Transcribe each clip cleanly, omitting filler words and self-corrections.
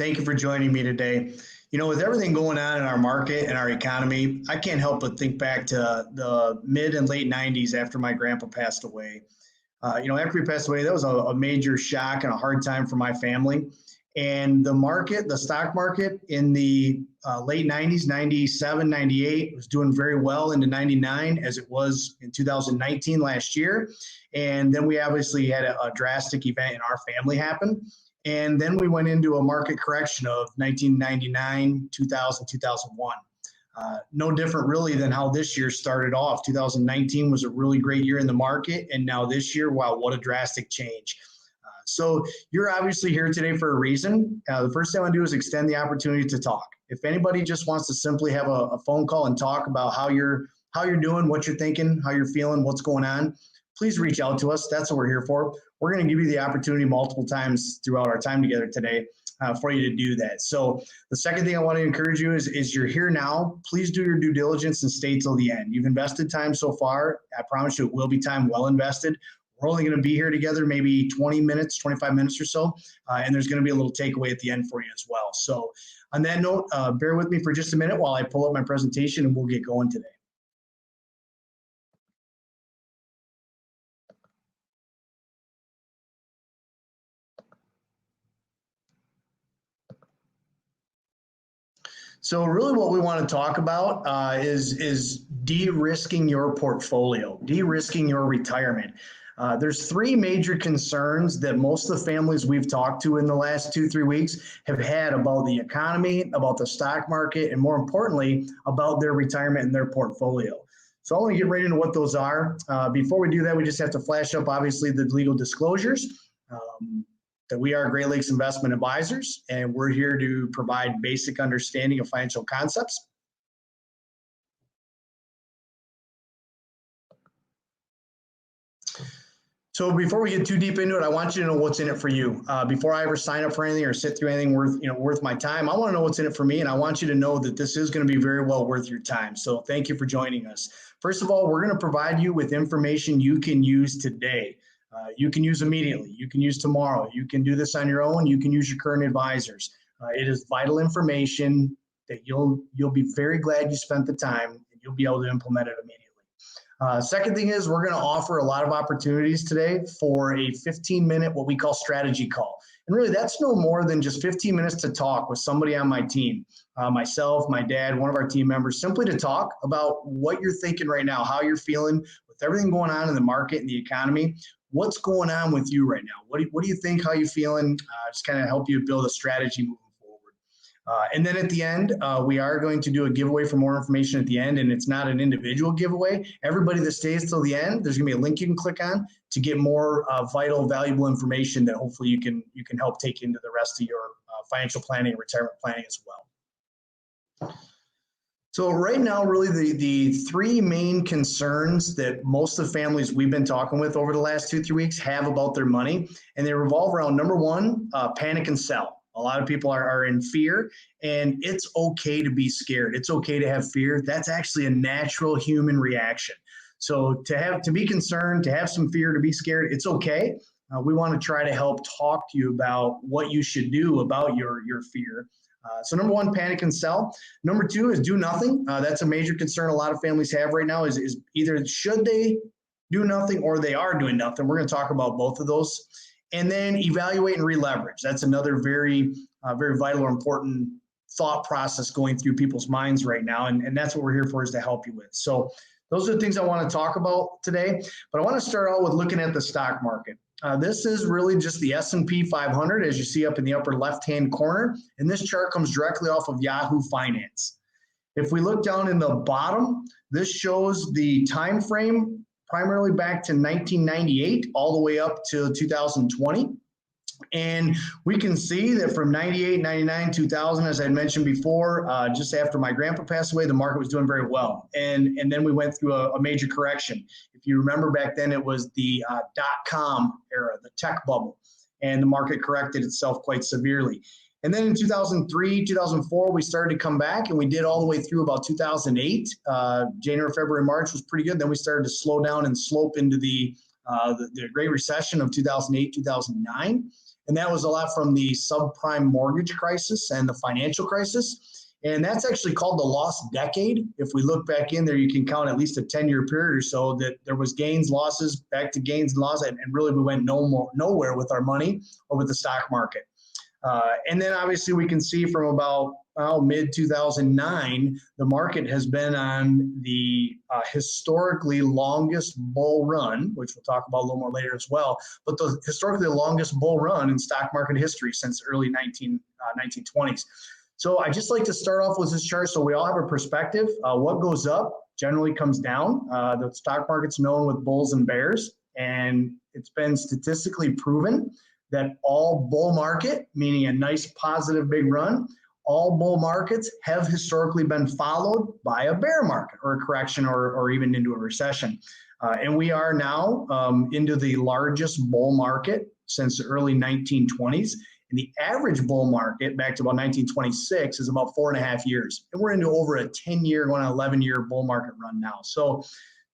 Thank you for joining me today. With everything going on in our market and our economy, I can't help but think back to the mid and late 90s after my grandpa passed away. After he passed away, that was a major shock and a hard time for my family. And the stock market in the late 90s, 97, 98, was doing very well into 99 as it was in 2019 last year. And then we obviously had a drastic event in our family happen. And then we went into a market correction of 1999, 2000, 2001. No different really than how this year started off. 2019 was a really great year in the market. And now this year, wow, what a drastic change. So you're obviously here today for a reason. The first thing I want to do is extend the opportunity to talk. If anybody just wants to simply have a phone call and talk about how you're doing, what you're thinking, how you're feeling, what's going on, please reach out to us. That's what we're here for. We're going to give you the opportunity multiple times throughout our time together today for you to do that. So the second thing I want to encourage you is you're here now. Please do your due diligence and stay till the end. You've invested time so far. I promise you it will be time well invested. We're only going to be here together maybe 20 minutes, 25 minutes or so, and there's going to be a little takeaway at the end for you as well. So on that note, bear with me for just a minute while I pull up my presentation and we'll get going today. So really what we want to talk about is de-risking your portfolio, de-risking your retirement. There's three major concerns that most of the families we've talked to in the last 2-3 weeks have had about the economy, about the stock market, and more importantly, about their retirement and their portfolio. So I want to get right into what those are. Before we do that, we just have to flash up, obviously, the legal disclosures. That we are Great Lakes Investment Advisors, and we're here to provide basic understanding of financial concepts. So before we get too deep into it, I want you to know what's in it for you. Before I ever sign up for anything or sit through anything worth my time, I want to know what's in it for me, and I want you to know that this is going to be very well worth your time. So thank you for joining us. First of all, we're going to provide you with information you can use today. You can use immediately. You can use tomorrow. You can do this on your own. You can use your current advisors. It is vital information that you'll be very glad you spent the time, and you'll be able to implement it immediately. Second thing is we're going to offer a lot of opportunities today for a 15-minute what we call strategy call. And really that's no more than just 15 minutes to talk with somebody on my team, myself, my dad, one of our team members, simply to talk about what you're thinking right now, how you're feeling with everything going on in the market and the economy. What's going on with you right now? What do you think? How you feeling? Just kind of help you build a strategy moving forward. And then at the end, we are going to do a giveaway for more information at the end, and it's not an individual giveaway. Everybody that stays till the end, there's going to be a link you can click on to get more vital, valuable information that hopefully you can help take into the rest of your financial planning and retirement planning as well. So right now, really the three main concerns that most of the families we've been talking with over the last 2-3 weeks have about their money, and they revolve around number one, panic and sell. A lot of people are in fear, and it's okay to be scared. It's okay to have fear. That's actually a natural human reaction. So to be concerned, to have some fear, to be scared, it's okay. We want to try to help talk to you about what you should do about your fear. So number one, panic and sell. Number two is do nothing. That's a major concern a lot of families have right now is either should they do nothing or they are doing nothing. We're going to talk about both of those. And then evaluate and re-leverage. That's another very vital or important thought process going through people's minds right now. And that's what we're here for, is to help you with. So those are the things I want to talk about today. But I want to start out with looking at the stock market. This is really just the S&P 500, as you see up in the upper left-hand corner. And this chart comes directly off of Yahoo Finance. If we look down in the bottom, this shows the time frame primarily back to 1998 all the way up to 2020. And we can see that from 98, 99, 2000, as I mentioned before, just after my grandpa passed away, the market was doing very well. And then we went through a major correction. If you remember back then, it was the dot-com era, the tech bubble, and the market corrected itself quite severely. And then in 2003, 2004, we started to come back, and we did all the way through about 2008. January, February, March was pretty good. Then we started to slow down and slope into the Great Recession of 2008, 2009. And that was a lot from the subprime mortgage crisis and the financial crisis. And that's actually called the lost decade. If we look back in there, you can count at least a 10-year period or so that there was gains, losses, back to gains and losses, and really we went nowhere with our money or with the stock market. And then obviously we can see from about mid-2009, the market has been on the historically longest bull run, which we'll talk about a little more later as well, but the historically longest bull run in stock market history since early 1920s. So I just like to start off with this chart so we all have a perspective. What goes up generally comes down. The stock market's known with bulls and bears, and it's been statistically proven that all bull market, meaning a nice positive big run, all bull markets have historically been followed by a bear market or a correction or even into a recession. And we are now into the largest bull market since the early 1920s. And the average bull market back to about 1926 is about 4.5 years. And we're into over a 10-year, going on 11-year bull market run now. So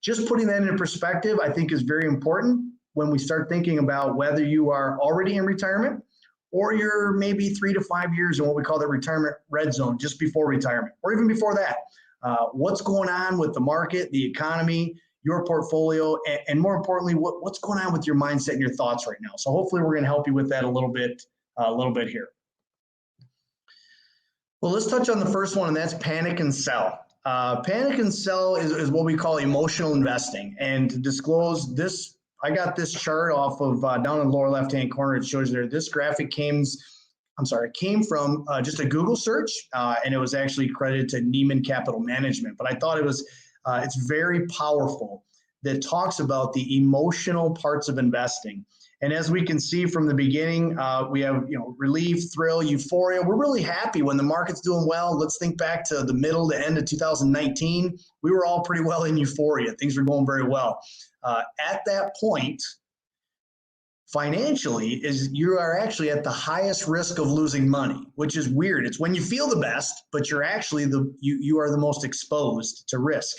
just putting that into perspective, I think is very important when we start thinking about whether you are already in retirement or you're maybe 3 to 5 years in what we call the retirement red zone, just before retirement, or even before that. What's going on with the market, the economy, your portfolio, and more importantly, what's going on with your mindset and your thoughts right now. So hopefully we're going to help you with that a little bit here. Well, let's touch on the first one, and that's panic and sell. Panic and sell is what we call emotional investing. And to disclose this, I got this chart off of down in the lower left-hand corner. It shows there. This graphic came from just a Google search, and it was actually credited to Neiman Capital Management. But I thought it's very powerful that talks about the emotional parts of investing. And as we can see from the beginning, we have relief, thrill, euphoria. We're really happy when the market's doing well. Let's think back to the middle to end of 2019. We were all pretty well in euphoria. Things were going very well. At that point, financially, you are actually at the highest risk of losing money, which is weird. It's when you feel the best, but you're actually you are the most exposed to risk.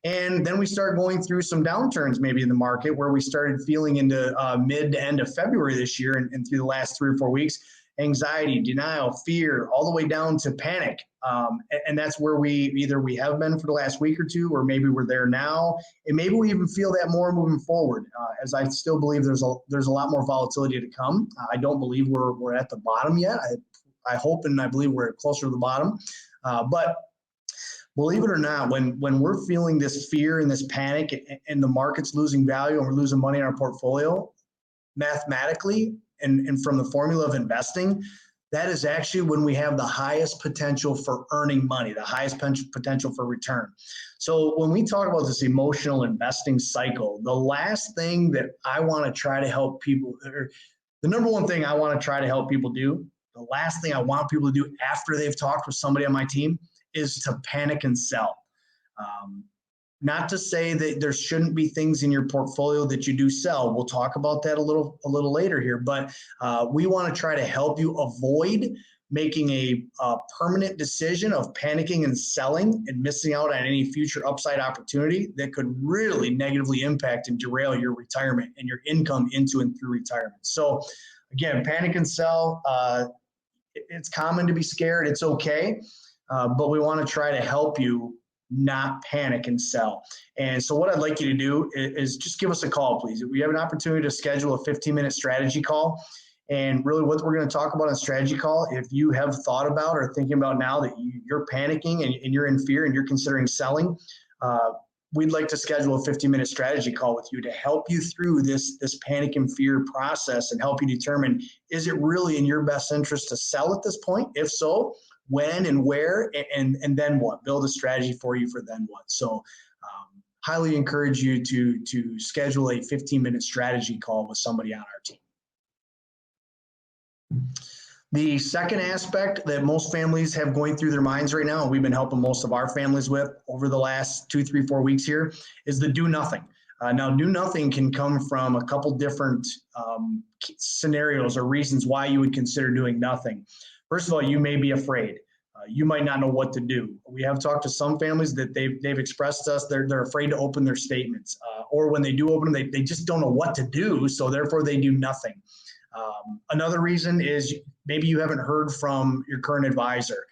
And then we start going through some downturns maybe in the market where we started feeling into mid to end of February this year and through the last 3 or 4 weeks, anxiety, denial, fear, all the way down to panic. And that's where we have been for the last week or two, or maybe we're there now. And maybe we even feel that more moving forward, as I still believe there's a lot more volatility to come. I don't believe we're at the bottom yet. I hope and I believe we're closer to the bottom. But believe it or not, when we're feeling this fear and this panic and the market's losing value and we're losing money in our portfolio, mathematically and from the formula of investing, that is actually when we have the highest potential for earning money, the highest potential for return. So when we talk about this emotional investing cycle, the last thing that I want to try to help people, or the number one thing I want to try to help people do, the last thing I want people to do after they've talked with somebody on my team is to panic and sell. Not to say that there shouldn't be things in your portfolio that you do sell. We'll talk about that a little later here, but we want to try to help you avoid making a permanent decision of panicking and selling and missing out on any future upside opportunity that could really negatively impact and derail your retirement and your income into and through retirement. So again, panic and sell, it's common to be scared. It's okay. But we want to try to help you not panic and sell. And so what I'd like you to do is just give us a call, please. We have an opportunity to schedule a 15-minute strategy call. And really what we're going to talk about on a strategy call, if you have thought about or thinking about now that you're panicking and you're in fear and you're considering selling, we'd like to schedule a 15-minute strategy call with you to help you through this panic and fear process and help you determine, is it really in your best interest to sell at this point? If so, when and where, and then what? Build a strategy for you for then what. So highly encourage you to schedule a 15-minute strategy call with somebody on our team. The second aspect that most families have going through their minds right now, and we've been helping most of our families with over the last 2, 3, 4 weeks here, is the do nothing. Now, do nothing can come from a couple different scenarios or reasons why you would consider doing nothing. First of all, you may be afraid. You might not know what to do. We have talked to some families that they've expressed to us they're afraid to open their statements, or when they do open them, they just don't know what to do, so therefore they do nothing. Another reason is maybe you haven't heard from your current advisor.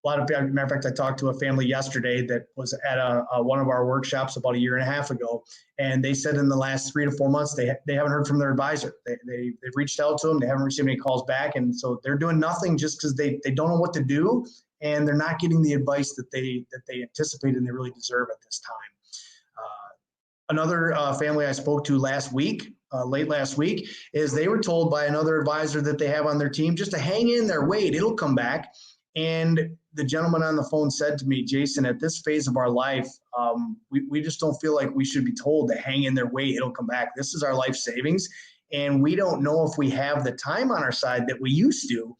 A lot of, matter of fact, I talked to a family yesterday that was at one of our workshops about a year and a half ago, and they said in the last 3 to 4 months they haven't heard from their advisor. They've reached out to them, they haven't received any calls back, and so they're doing nothing just because they don't know what to do, and they're not getting the advice that they anticipate and they really deserve at this time. Another family I spoke to last week, late last week, is they were told by another advisor that they have on their team just to hang in there, wait, it'll come back. And the gentleman on the phone said to me, Jason, at this phase of our life, we just don't feel like we should be told to hang in there, wait, it'll come back. This is our life savings. And we don't know if we have the time on our side that we used to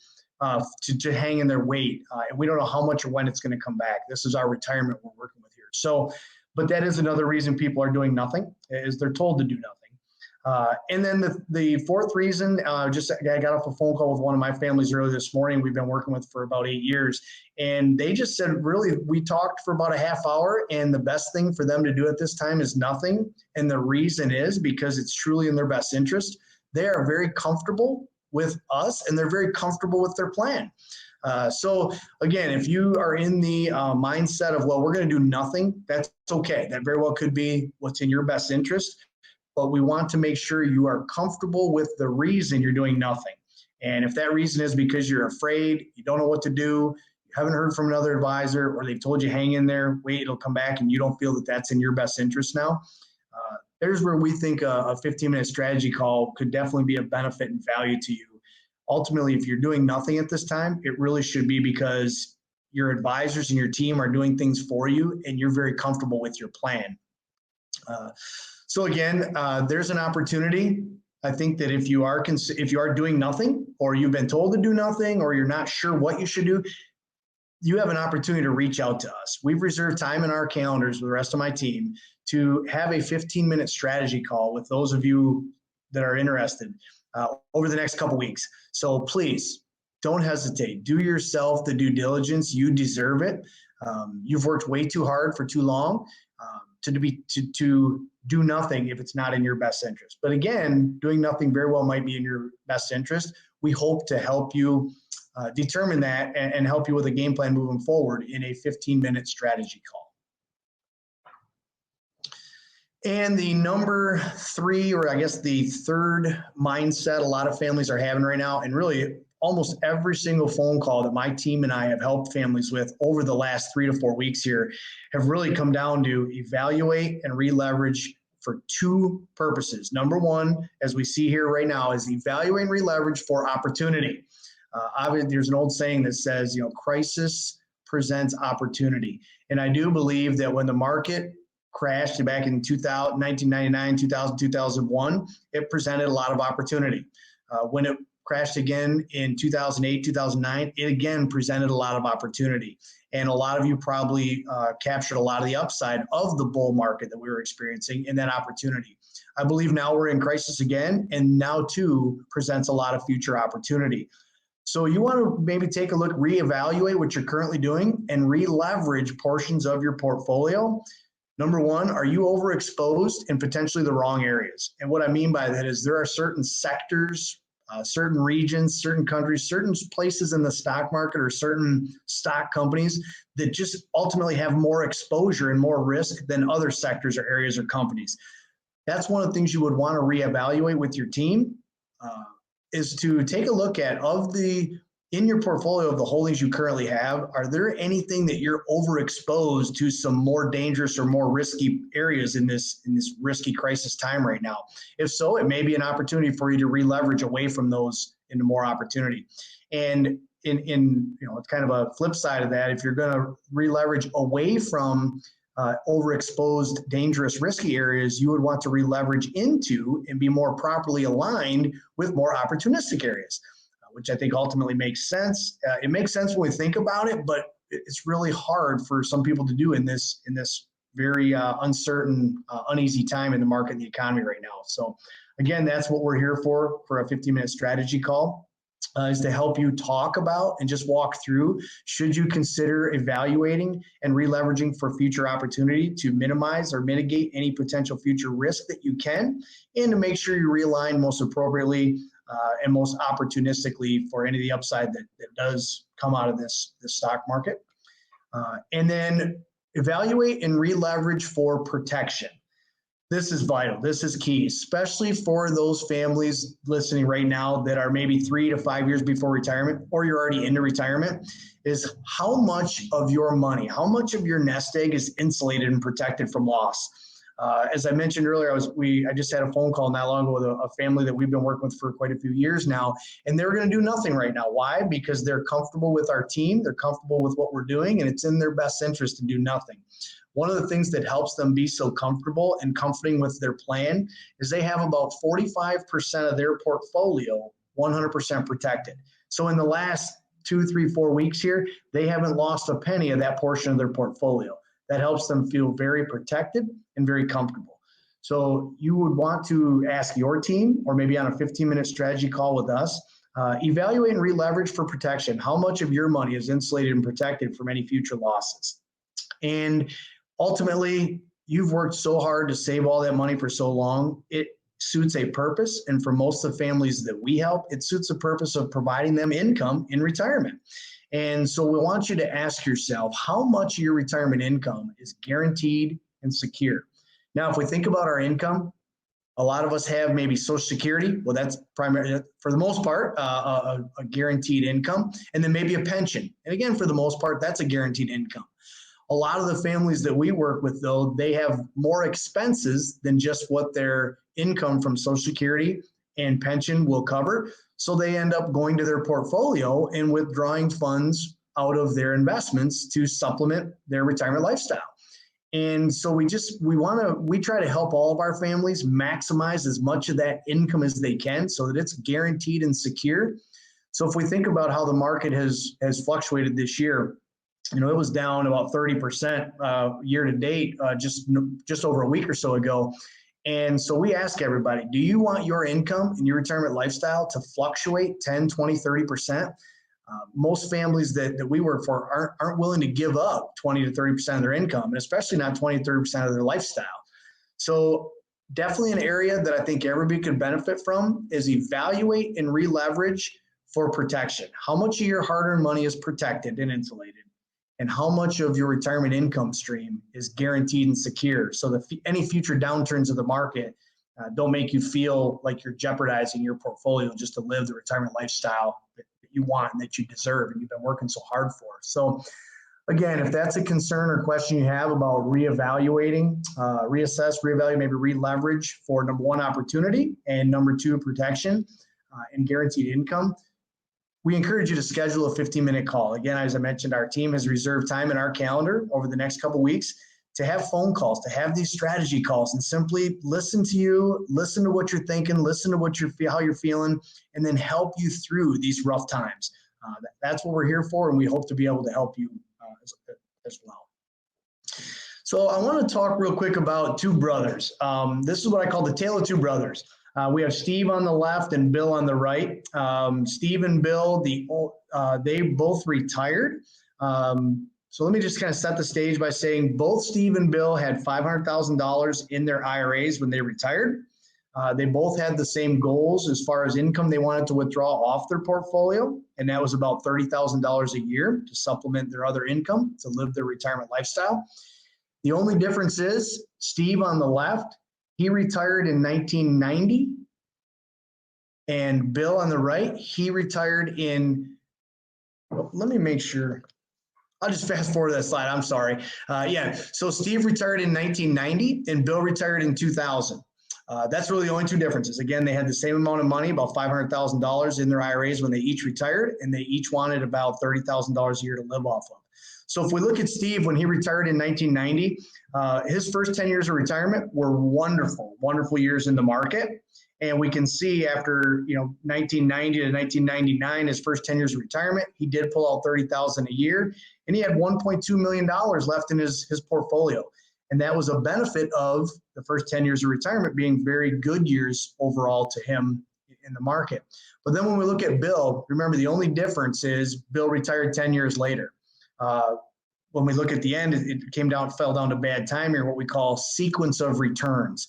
hang in there, wait. And we don't know how much or when it's going to come back. This is our retirement we're working with here. So, but that is another reason people are doing nothing, is they're told to do nothing. And then the fourth reason, I got off a phone call with one of my families earlier this morning. We've been working with for about 8 years. And they just said, really, we talked for about a half hour, and the best thing for them to do at this time is nothing. And the reason is because it's truly in their best interest. They are very comfortable with us, and they're very comfortable with their plan. So again, if you are in the mindset of, well, we're going to do nothing, that's okay. That very well could be what's in your best interest. But we want to make sure you are comfortable with the reason you're doing nothing. And if that reason is because you're afraid, you don't know what to do, you haven't heard from another advisor, or they've told you hang in there, wait, it'll come back, and you don't feel that that's in your best interest now, there's where we think a 15-minute strategy call could definitely be a benefit and value to you. Ultimately, if you're doing nothing at this time, it really should be because your advisors and your team are doing things for you, and you're very comfortable with your plan. So again, there's an opportunity. I think that if you are doing nothing, or you've been told to do nothing, or you're not sure what you should do, you have an opportunity to reach out to us. We've reserved time in our calendars with the rest of my team to have a 15-minute strategy call with those of you that are interested over the next couple weeks. So please don't hesitate. Do yourself the due diligence. You deserve it. You've worked way too hard for too long to do nothing if it's not in your best interest. But again, doing nothing very well might be in your best interest. We hope to help you determine that and help you with a game plan moving forward in a 15-minute strategy call. And the number 3, or I guess the third mindset a lot of families are having right now, and really almost every single phone call that my team and I have helped families with over the last 3 to 4 weeks here have really come down to evaluate and re-leverage for 2 purposes. Number 1, as we see here right now, is evaluate and re-leverage for opportunity. Obviously, there's an old saying that says, crisis presents opportunity. And I do believe that when the market crashed back in 1999, 2000, 2001, it presented a lot of opportunity. When it crashed again in 2008, 2009, it again presented a lot of opportunity. And a lot of you probably captured a lot of the upside of the bull market that we were experiencing in that opportunity. I believe now we're in crisis again, and now too presents a lot of future opportunity. So you want to maybe take a look, reevaluate what you're currently doing, and re-leverage portions of your portfolio. Number 1, are you overexposed in potentially the wrong areas? And what I mean by that is there are certain sectors, certain regions, certain countries, certain places in the stock market, or certain stock companies that just ultimately have more exposure and more risk than other sectors or areas or companies. That's one of the things you would want to reevaluate with your team, is to take a look at, in your portfolio of the holdings you currently have, are there anything that you're overexposed to some more dangerous or more risky areas in this risky crisis time right now? If so, it may be an opportunity for you to re-leverage away from those into more opportunity. And it's kind of a flip side of that. If you're going to re-leverage away from overexposed, dangerous, risky areas, you would want to re-leverage into and be more properly aligned with more opportunistic areas, which I think ultimately makes sense. It makes sense when we think about it, but it's really hard for some people to do in this very uncertain, uneasy time in the market and the economy right now. So again, that's what we're here for a 15-minute strategy call. Is to help you talk about and just walk through, should you consider evaluating and re-leveraging for future opportunity to minimize or mitigate any potential future risk that you can, and to make sure you realign most appropriately and most opportunistically for any of the upside that does come out of this stock market. And then evaluate and re-leverage for protection. This is vital. This is key, especially for those families listening right now that are maybe 3 to 5 years before retirement, or you're already into retirement, is how much of your money, how much of your nest egg is insulated and protected from loss. As I mentioned earlier, I just had a phone call not long ago with a family that we've been working with for quite a few years now, and they're going to do nothing right now. Why? Because they're comfortable with our team, they're comfortable with what we're doing, and it's in their best interest to do nothing. One of the things that helps them be so comfortable and comforting with their plan is they have about 45% of their portfolio 100% protected. So in the last 2, 3, 4 weeks here, they haven't lost a penny of that portion of their portfolio. That helps them feel very protected and very comfortable. So you would want to ask your team, or maybe on a 15-minute strategy call with us, evaluate and re-leverage for protection. How much of your money is insulated and protected from any future losses? And ultimately, you've worked so hard to save all that money for so long, it suits a purpose. And for most of the families that we help, it suits the purpose of providing them income in retirement. And so we want you to ask yourself, how much of your retirement income is guaranteed and secure? Now, if we think about our income, a lot of us have maybe Social Security. Well, that's primarily, for the most part, a guaranteed income, and then maybe a pension. And again, for the most part, that's a guaranteed income. A lot of the families that we work with, though, they have more expenses than just what their income from Social Security and pension will cover. So they end up going to their portfolio and withdrawing funds out of their investments to supplement their retirement lifestyle. And so we try to help all of our families maximize as much of that income as they can so that it's guaranteed and secure. So if we think about how the market has fluctuated this year, it was down about 30% year to date, just over a week or so ago. And so we ask everybody, do you want your income and your retirement lifestyle to fluctuate 10, 20, 30%? Most families that we work for aren't willing to give up 20 to 30% of their income, and especially not 20 to 30% of their lifestyle. So definitely an area that I think everybody could benefit from is evaluate and re-leverage for protection. How much of your hard-earned money is protected and insulated? And how much of your retirement income stream is guaranteed and secure so that any future downturns of the market don't make you feel like you're jeopardizing your portfolio just to live the retirement lifestyle that you want and that you deserve and you've been working so hard for. So again, if that's a concern or question you have about reevaluating, reassess, reevaluate, maybe re-leverage for number one, opportunity, and number two, protection and guaranteed income, we encourage you to schedule a 15-minute call. Again, as I mentioned, our team has reserved time in our calendar over the next couple of weeks to have phone calls, to have these strategy calls, and simply listen to you, listen to what you're thinking, listen to how you're feeling, and then help you through these rough times. That's what we're here for, and we hope to be able to help you as well. So I want to talk real quick about two brothers. This is what I call the tale of two brothers. We have Steve on the left and Bill on the right. Steve and Bill, they both retired. So let me just kind of set the stage by saying both Steve and Bill had $500,000 in their IRAs when they retired. They both had the same goals as far as income they wanted to withdraw off their portfolio, and that was about $30,000 a year to supplement their other income to live their retirement lifestyle. The only difference is Steve on the left, he retired in 1990, and Bill on the right, he retired in, let me make sure. I'll just fast forward that slide. I'm sorry. So Steve retired in 1990 and Bill retired in 2000. That's really the only two differences. Again, they had the same amount of money, about $500,000 in their IRAs when they each retired, and they each wanted about $30,000 a year to live off of. So if we look at Steve, when he retired in 1990, his first 10 years of retirement were wonderful, wonderful years in the market. And we can see after 1990 to 1999, his first 10 years of retirement, he did pull out $30,000 a year, and he had $1.2 million left in his portfolio. And that was a benefit of the first 10 years of retirement being very good years overall to him in the market. But then when we look at Bill, remember the only difference is Bill retired 10 years later. When we look at the end, it fell down to bad time here, what we call sequence of returns.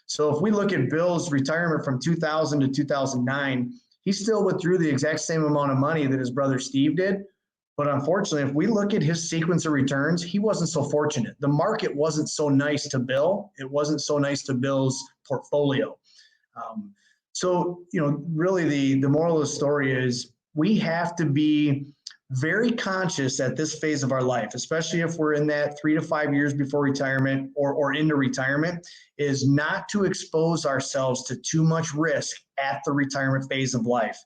So if we look at Bill's retirement from 2000 to 2009, he still withdrew the exact same amount of money that his brother Steve did. But unfortunately, if we look at his sequence of returns, he wasn't so fortunate. The market wasn't so nice to Bill. It wasn't so nice to Bill's portfolio. So, really the moral of the story is we have to be very conscious at this phase of our life, especially if we're in that 3 to 5 years before retirement or into retirement, is not to expose ourselves to too much risk at the retirement phase of life.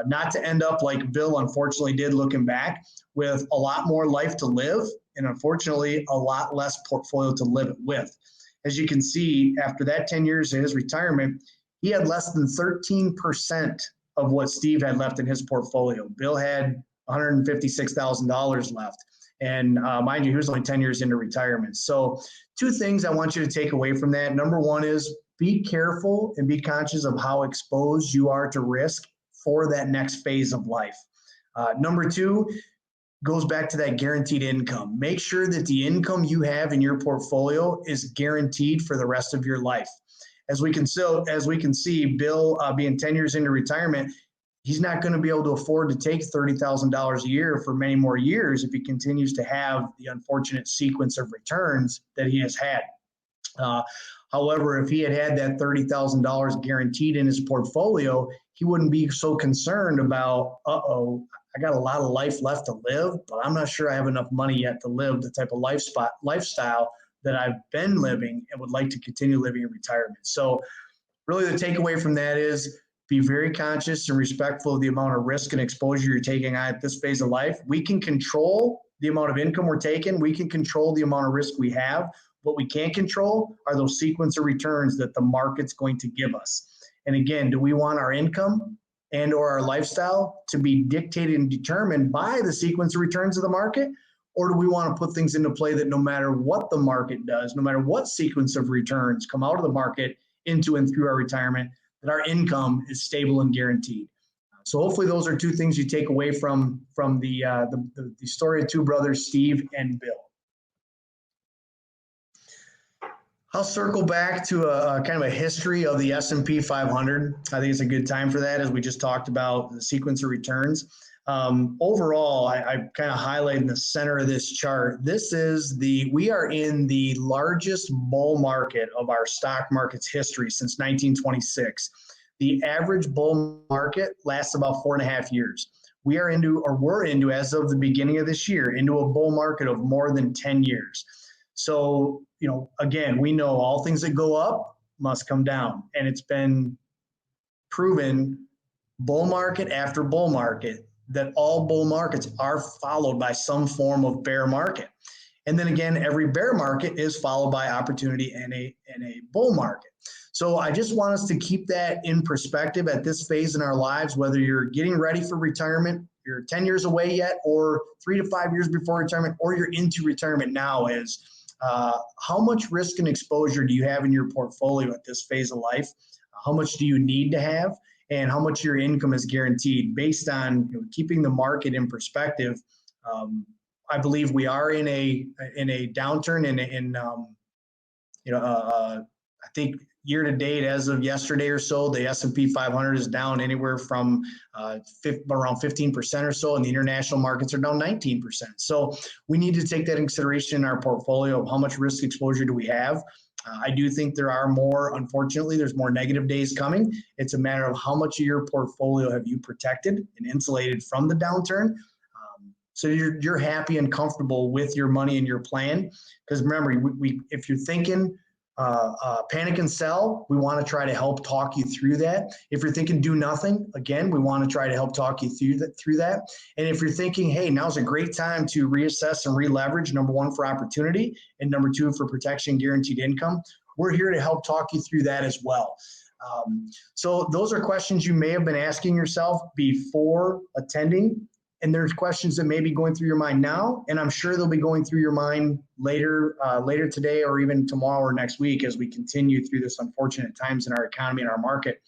Not to end up like Bill unfortunately did looking back, with a lot more life to live and unfortunately a lot less portfolio to live it with. As you can see, after that 10 years in his retirement, he had less than 13% of what Steve had left in his portfolio. Bill had $156,000 left. And mind you, he was only 10 years into retirement. So 2 things I want you to take away from that. Number 1 is be careful and be conscious of how exposed you are to risk for that next phase of life. Number 2 goes back to that guaranteed income. Make sure that the income you have in your portfolio is guaranteed for the rest of your life. As we can see, Bill being 10 years into retirement, he's not going to be able to afford to take $30,000 a year for many more years if he continues to have the unfortunate sequence of returns that he has had. However, if he had had that $30,000 guaranteed in his portfolio, he wouldn't be so concerned about, I got a lot of life left to live, but I'm not sure I have enough money yet to live the type of lifestyle that I've been living and would like to continue living in retirement. So really the takeaway from that is be very conscious and respectful of the amount of risk and exposure you're taking on at this phase of life. We can control the amount of income we're taking. We can control the amount of risk we have. What we can't control are those sequence of returns that the market's going to give us. And again, do we want our income and or our lifestyle to be dictated and determined by the sequence of returns of the market? Or do we want to put things into play that no matter what the market does, no matter what sequence of returns come out of the market into and through our retirement, that our income is stable and guaranteed? So hopefully those are 2 things you take away from the story of 2 brothers, Steve and Bill. I'll circle back to a kind of a history of the S&P 500. I think it's a good time for that, as we just talked about the sequence of returns. Overall, I kind of highlight in the center of this chart. We are in the largest bull market of our stock market's history since 1926. The average bull market lasts about 4.5 years. We're into, as of the beginning of this year, into a bull market of more than 10 years. So, again, we know all things that go up must come down. And it's been proven bull market after bull market that all bull markets are followed by some form of bear market. And then again, every bear market is followed by opportunity and a bull market. So I just want us to keep that in perspective at this phase in our lives, whether you're getting ready for retirement, you're 10 years away yet, or 3 to 5 years before retirement, or you're into retirement now, is how much risk and exposure do you have in your portfolio at this phase of life? How much do you need to have? And how much your income is guaranteed based on keeping the market in perspective. I believe we are in a downturn. I think year to date, as of yesterday or so, the S&P 500 is down anywhere from around 15% or so, and the international markets are down 19%. So we need to take that in consideration in our portfolio of how much risk exposure do we have. I do think unfortunately, there's more negative days coming. It's a matter of how much of your portfolio have you protected and insulated from the downturn. So you're happy and comfortable with your money and your plan. Because remember, if you're thinking panic and sell, we want to try to help talk you through that. If you're thinking do nothing, again, we want to try to help talk you through that. And if you're thinking, hey, now's a great time to reassess and re-leverage, number 1 for opportunity, and number 2 for protection, guaranteed income, we're here to help talk you through that as well. So those are questions you may have been asking yourself before attending. And there's questions that may be going through your mind now, and I'm sure they'll be going through your mind later today or even tomorrow or next week as we continue through this unfortunate times in our economy and our market.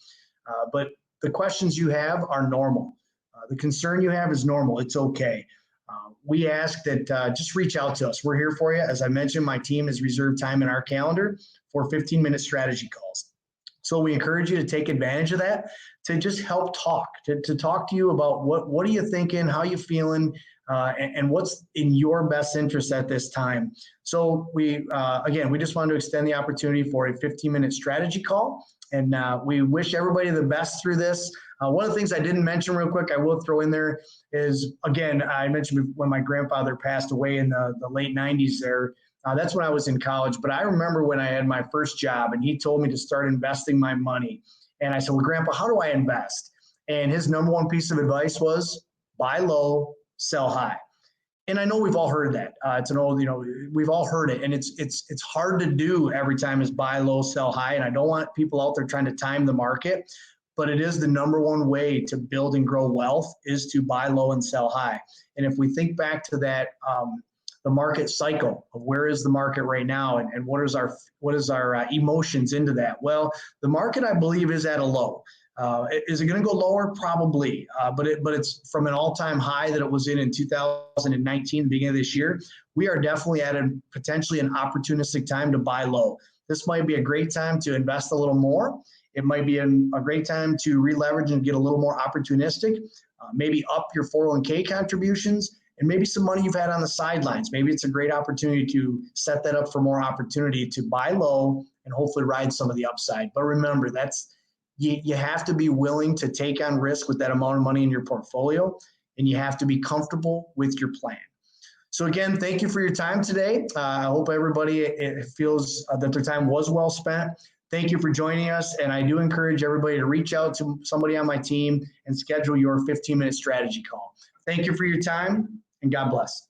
But the questions you have are normal. The concern you have is normal. It's okay. We ask that just reach out to us. We're here for you. As I mentioned, my team has reserved time in our calendar for 15-minute strategy calls. So we encourage you to take advantage of that. to just help talk, to talk to you about what are you thinking, how you feeling, and what's in your best interest at this time. So we just wanted to extend the opportunity for a 15-minute strategy call, and we wish everybody the best through this. One of the things I didn't mention real quick, I will throw in there is, again, I mentioned when my grandfather passed away in the late 90s there, that's when I was in college. But I remember when I had my first job and he told me to start investing my money. And I said, well, Grandpa, how do I invest? And his number one piece of advice was buy low, sell high. And I know we've all heard that. It's an old, we've all heard it. And it's hard to do every time is buy low, sell high. And I don't want people out there trying to time the market, but it is the number one way to build and grow wealth is to buy low and sell high. And if we think back to that, the market cycle of where is the market right now and what is our emotions into that? Well, the market, I believe, is at a low. Is it going to go lower? Probably, but it's from an all-time high that it was in 2019, the beginning of this year. We are definitely at potentially an opportunistic time to buy low. This might be a great time to invest a little more. It might be a great time to re-leverage and get a little more opportunistic, maybe up your 401k contributions, and maybe some money you've had on the sidelines. Maybe it's a great opportunity to set that up for more opportunity to buy low and hopefully ride some of the upside. But remember, you have to be willing to take on risk with that amount of money in your portfolio, and you have to be comfortable with your plan. So again, thank you for your time today. I hope everybody feels that their time was well spent. Thank you for joining us, and I do encourage everybody to reach out to somebody on my team and schedule your 15-minute strategy call. Thank you for your time, and God bless.